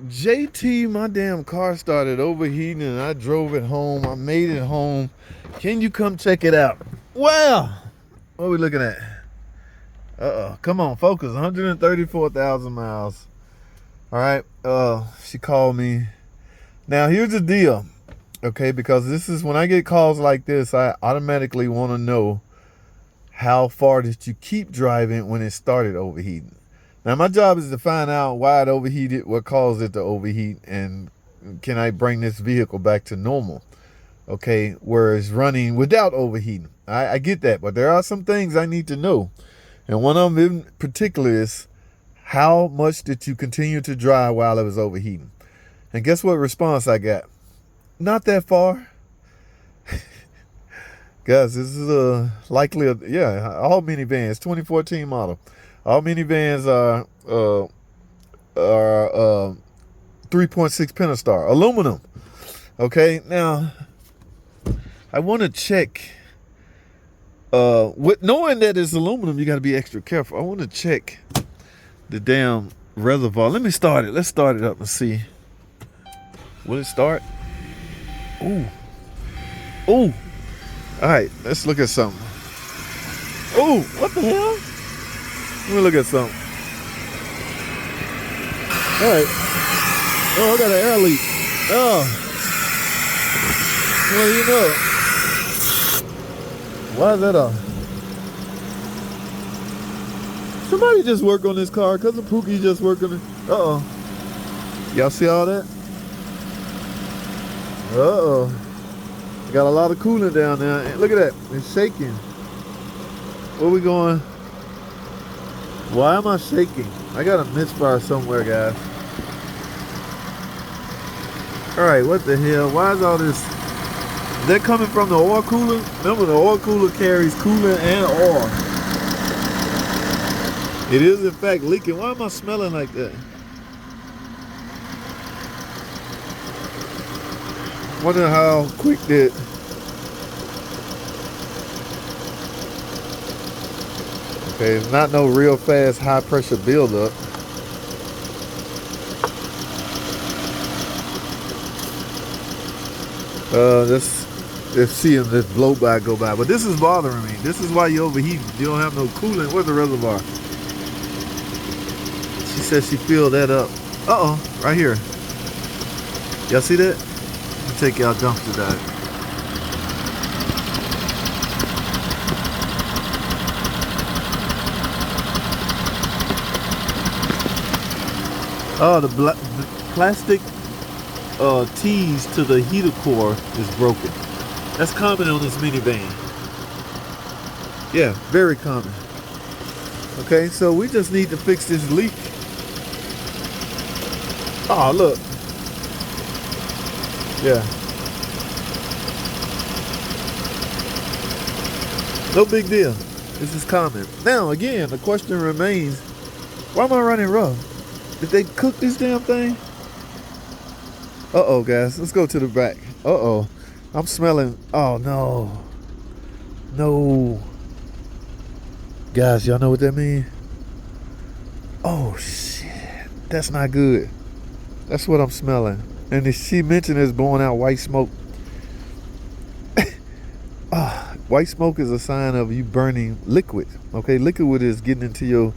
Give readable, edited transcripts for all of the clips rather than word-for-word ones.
JT, my damn car started overheating and I drove it home. I made it home. Can you come check it out? Wow. What are we looking at? Come on, focus. 134,000 miles. All right. She called me. Now, here's the deal. Okay, because this is when I get calls like this, I automatically want to know how far did you keep driving when it started overheating. Now, my job is to find out why it overheated, what caused it to overheat, and can I bring this vehicle back to normal, okay, where it's running without overheating. I get that, but there are some things I need to know. And one of them in particular is, how much did you continue to drive while it was overheating? And guess what response I got? Not that far. Guys, this is likely, all minivans, 2014 model. All minivans are 3.6 Pentastar, aluminum. Okay, now I want to check. With knowing that it's aluminum, you got to be extra careful. I want to check the damn reservoir. Let me start it. Let's start it up and see. Will it start? Ooh. Ooh. All right, let's look at something. Ooh, what the hell? Let me look at something. All right. Oh, I got an air leak. Oh. Well, you know. Why is that off? Somebody just work on this car. Cousin Pookie just worked on it. Uh-oh. Y'all see all that? Uh-oh. Got a lot of coolant down there. And look at that. It's shaking. Where we going? Why am I shaking? I got a misfire somewhere, guys. Alright, what the hell? Why is all this? Is that coming from the oil cooler? Remember, the oil cooler carries coolant and oil. It is, in fact, leaking. Why am I smelling like that? Wonder how quick that. Okay, it's not no real fast high pressure buildup. Let's see if this blow by go by. But this is bothering me. This is why you overheating. You don't have no coolant. Where's the reservoir? She said she filled that up. Uh-oh, right here. Y'all see that? Take y'all dumpster dive. Oh, the plastic tees to the heater core is broken. That's common on this minivan. Yeah, very common. Okay, so we just need to fix this leak. Oh, look. Yeah. No big deal. This is common. Now, again, the question remains, why am I running rough? Did they cook this damn thing? Uh-oh, guys. Let's go to the back. Uh-oh. I'm smelling. Oh, no. No. Guys, y'all know what that means? Oh, shit. That's not good. That's what I'm smelling. And she mentioned it's blowing out white smoke. White smoke is a sign of you burning liquid. Okay, liquid is getting into your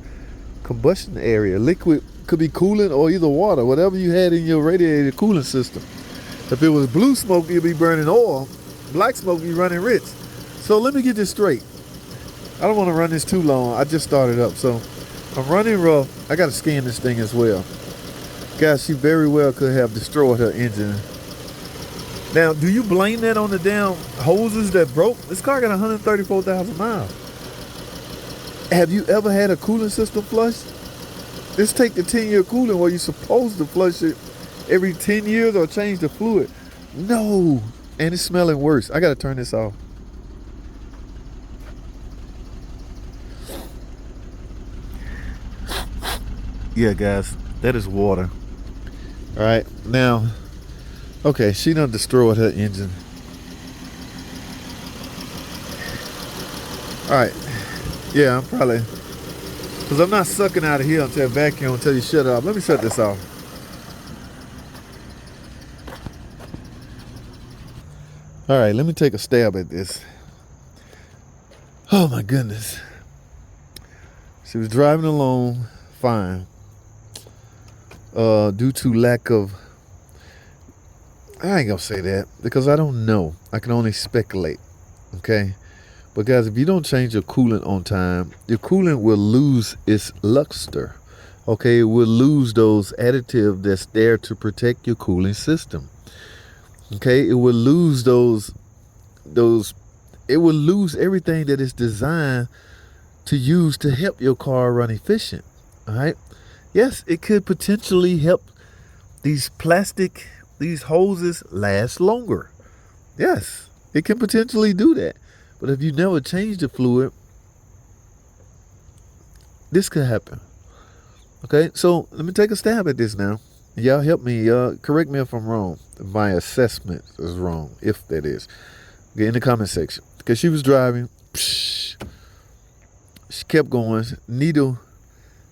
combustion area. Liquid could be coolant or either water, whatever you had in your radiator cooling system. If it was blue smoke, you'd be burning oil. Black smoke, you'd be running rich. So let me get this straight. I don't want to run this too long. I just started up, so I'm running rough. I got to scan this thing as well. Guys, she very well could have destroyed her engine. Now, do you blame that on the damn hoses that broke? This car got 134,000 miles. Have you ever had a cooling system flush? Just take the 10-year coolant where you're supposed to flush it every 10 years or change the fluid. No. And it's smelling worse. I got to turn this off. Yeah, guys, that is water. All right, now, okay, she done destroyed her engine. All right, yeah, I'm probably, because I'm not sucking out of here until I vacuum until you shut it off. Let me shut this off. All right, let me take a stab at this. Oh my goodness. She was driving alone, fine. Due to lack of, I ain't gonna say that because I don't know. I can only speculate. Okay. But guys, if you don't change your coolant on time, your coolant will lose its luster. Okay, it will lose those additives that's there to protect your cooling system. Okay, it will lose those it will lose everything that is designed to use to help your car run efficient. All right. Yes, it could potentially help these hoses last longer. Yes, it can potentially do that. But if you never change the fluid, this could happen. Okay, so let me take a stab at this now. Y'all help me. Correct me if I'm wrong. My assessment is wrong, if that is. Get in the comment section. Because she was driving. She kept going. Needle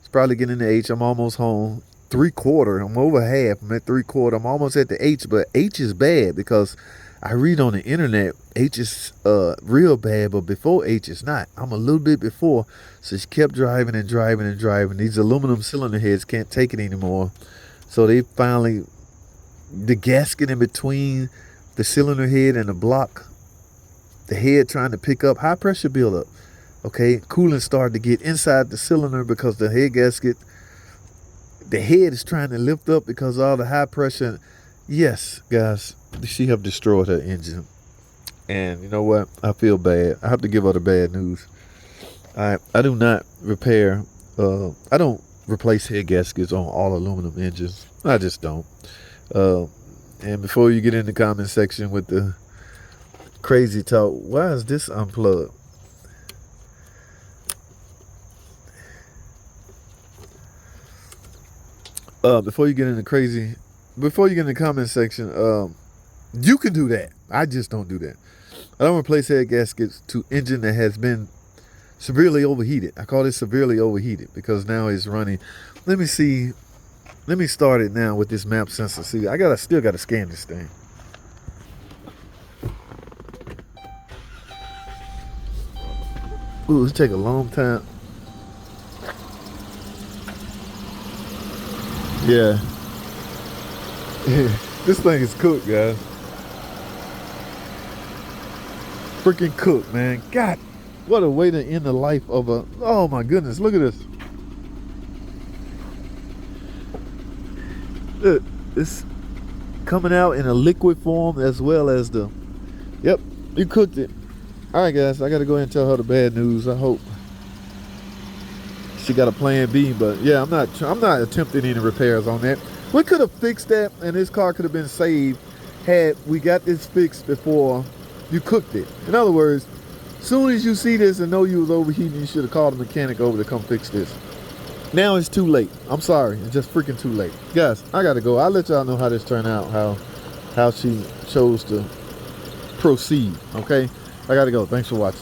is probably getting the H. I'm almost home. 3/4. I'm over half. I'm at 3/4. I'm almost at the H, but H is bad because I read on the internet H is real bad, but before H is not. I'm a little bit before. So she kept driving and driving and driving. These aluminum cylinder heads can't take it anymore. So they finally, the gasket in between the cylinder head and the block, the head trying to pick up high pressure buildup. Okay, coolant started to get inside the cylinder because the head gasket, the head is trying to lift up because of all the high pressure. Yes, guys, she have destroyed her engine. And you know what? I feel bad. I have to give her the bad news. I do not repair, I don't replace head gaskets on all aluminum engines. I just don't. And before you get in the comment section with the crazy talk, why is this unplugged? Before you get in the comment section, you can do that. I just don't do that. I don't replace head gaskets to engine that has been severely overheated. I call it severely overheated because now it's running. Let me see. Let me start it now with this map sensor. See, I still gotta scan this thing. Ooh, it take a long time. Yeah. This thing is cooked, guys. Freaking cooked, man. God, what a way to end the life of a, oh my goodness, look at this. Look, it's coming out in a liquid form as well as the, yep, you cooked it. All right, guys, I got to go ahead and tell her the bad news. I hope she got a plan B, but yeah, I'm not attempting any repairs on that. We could have fixed that and this car could have been saved had we got this fixed before you cooked it. In other words, soon as you see this and know you was overheating, you should have called a mechanic over to come fix this. Now it's too late. I'm sorry, it's just freaking too late. Guys, I gotta go. I'll let y'all know how this turned out, how she chose to proceed, okay? I gotta go. Thanks for watching.